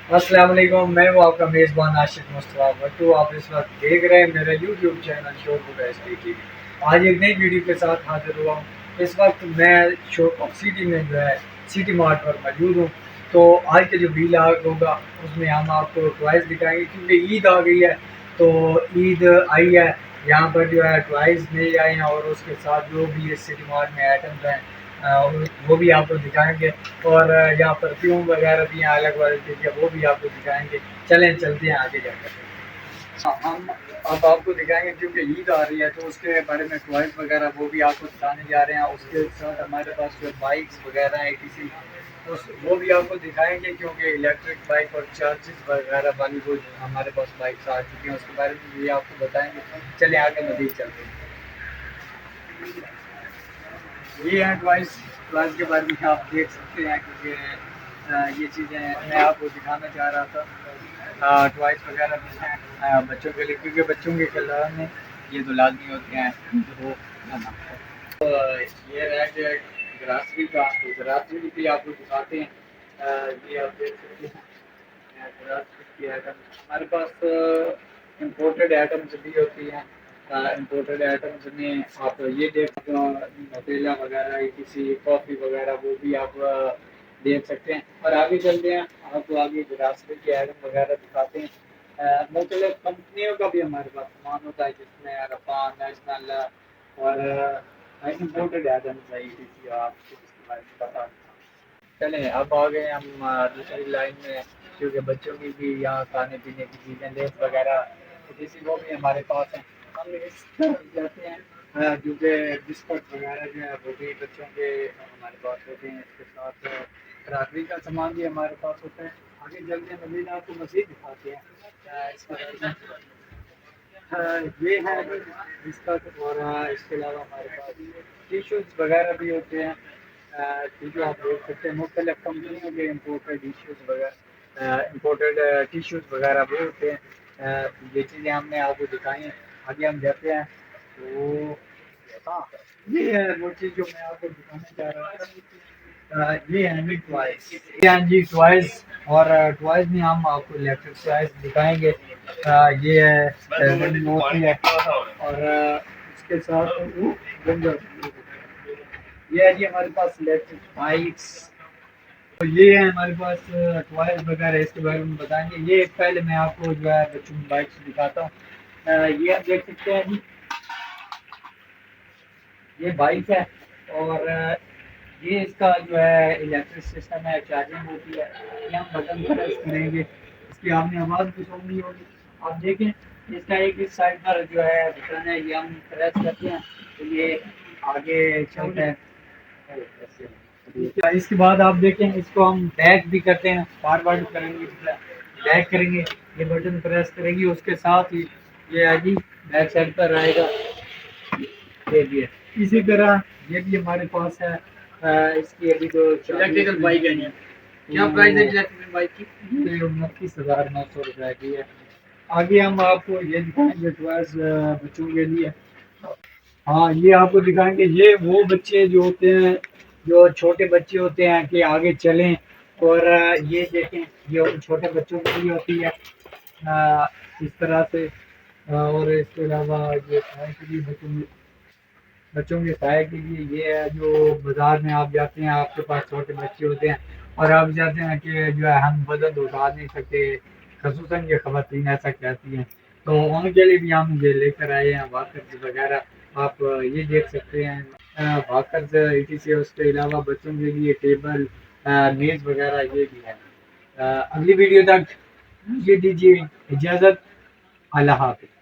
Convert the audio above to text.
अस्सलाम वालेकुम, मैं हूँ आपका मेज़बान आशिक मुस्तफ़ा भट्टू। आप इस वक्त देख रहे हैं मेरा यूट्यूब चैनल शोरगुल एसडी टीवी। आज एक नई वीडियो के साथ हाजिर हुआ हूँ। इस वक्त मैं शोरगुल सिटी में जो है सिटी मार्ट पर मौजूद हूँ। तो आज का जो व्लॉग होगा उसमें हम आपको टॉयज़ दिखाएंगे, क्योंकि ईद आ गई है। तो ईद आई है, यहाँ पर जो है टॉयज़ मिल जाए हैं, और उसके साथ जो भी इस सिटी मार्ट में आइटम्स हैं वो भी आपको दिखाएंगे। और यहाँ परफ्यूम वगैरह भी हैं अलग क्वालिटी के, वो भी आपको दिखाएंगे। चलें चलते हैं आगे जाकर। हम अब आपको दिखाएंगे, क्योंकि ईद आ रही है तो उसके बारे में टॉयज़ वगैरह वो भी आपको दिखाने जा रहे हैं। उसके साथ हमारे पास जो बाइक्स वगैरह हैं किसी उस वो भी आपको दिखाएंगे, क्योंकि इलेक्ट्रिक बाइक और चार्जेस वगैरह वाली वो हमारे पास बाइक्स आ चुकी हैं, उसके बारे में भी आपको बताएंगे। चलें आगे मज़ीद चलते हैं। ये है टॉयज़। टॉयज़ के बारे में आप देख सकते हैं, क्योंकि ये चीज़ें मैं आपको दिखाना चाह रहा था। टॉयज़ वगैरह भी हैं बच्चों के लिए, क्योंकि बच्चों के खिलौने ये तो लाजमी होते हैं। तो वो ये रह गया ग्रासरी का, तो ग्रासरी भी आपको दिखाते हैं। ये आप देख सकते हैं ग्रासरी की आइटम हमारे पास इम्पोर्टेड आइटम्स भी होती हैं। इम्पोर्टेड आइटम्स में आप ये देख नटेला वगैरह किसी कॉफ़ी वगैरह वो भी आप देख सकते हैं। और आगे चलते हैं, आपको आगे ग्रासरी के आइटम वगैरह दिखाते हैं। मुख्तलिफ कंपनियों का भी हमारे पास सामान होता है, जिसमें रफान नेशनल और इम्पोर्टेड आइटम्स है ETC, आपको इसके बारे में बता दें। चलें अब आ गए हम दूसरी लाइन में, क्योंकि बच्चों की भी यहाँ खाने पीने की चीज़ें लेस वगैरह जैसी वो भी हमारे पास हैं। हम इस तरफ जाते हैं, क्योंकि बिस्कुट वगैरह जो है वो भी बच्चों के हमारे पास होते हैं। इसके साथ क्राकरी का सामान भी हमारे पास होता है। आगे चलते हैं, मज़ीद आपको मज़ीद दिखाते हैं। इसके बारे में ये है बिस्कुट, और इसके अलावा हमारे पास टिश्यूज़ वगैरह भी होते हैं। जो आप देख सकते हैं मुख्तलिफ कंपनियों के इम्पोर्टेड टिश्यूज़ वगैरह इम्पोर्टेड टिश्यूज़ वगैरह भी होते हैं। ये चीज़ें हमने आपको दिखाई हैं। आगे हम जाते हैं तो हाँ, ये है वो चीज़ जो मैं आपको दिखाना चाह रहा था। ये है जी टॉयज़, ये हैं जी टॉयज़। और टॉयज़ में हम आपको इलेक्ट्रिक टॉयज़ दिखाएंगे। ये है नोकी है, और इसके साथ ये है जी हमारे पास इलेक्ट्रिक बाइक्स। तो ये है हमारे पास टॉयज़ वगैरह, इसके बारे में बताएंगे। ये पहले मैं आपको जो है बच्चों की बाइक्स दिखाता हूँ। ये आप देख सकते हैं जी, ये बाइक है। और ये इसका जो है इलेक्ट्रिक सिस्टम है, चार्जिंग होती है। ये हम बटन प्रेस करेंगे, इसकी आपने आवाज़ भी सुनी होगी। आप देखें इसका एक इस साइड पर जो है बटन है, ये हम प्रेस करते हैं तो ये आगे चलता है। इसके बाद आप देखें इसको हम बैक भी करते हैं, फॉरवर्ड करेंगे बैक करेंगे, ये बटन प्रेस करेंगे, उसके साथ ही ये आगे बैक साइड पर आएगा। ये भी है इसी तरह, ये भी हमारे पास है। इसकी अभी जो इलेक्ट्रिकल बाइक है, ये क्या प्राइस है इलेक्ट्रिकल बाइक की? ये 29,900 रुपए की है। आगे हम आपको ये दिखाएंगे टॉयज बच्चों के लिए। हाँ, ये आपको दिखाएंगे, ये वो बच्चे जो होते हैं, जो छोटे बच्चे होते हैं कि आगे चलें। और ये देखें, ये उन छोटे बच्चों के लिए होती है इस तरह से। और इसके अलावा ये खाने के लिए बच्चों के सहाय के लिए ये है। जो बाजार में आप जाते हैं, आपके पास छोटे बच्चे होते हैं और आप चाहते हैं कि जो है हम वजन उठा नहीं सकते, खसूसन ये खवातीन ऐसा कहती हैं, तो उनके लिए भी हम ये लेकर आए हैं वाकर्स वगैरह। आप ये देख सकते हैं वाकर्स ETC। उसके अलावा बच्चों के लिए टेबल मेज वगैरह ये भी है। अगली वीडियो तक ये दीजिए इजाज़त। अल्लाह हाफ़िज़।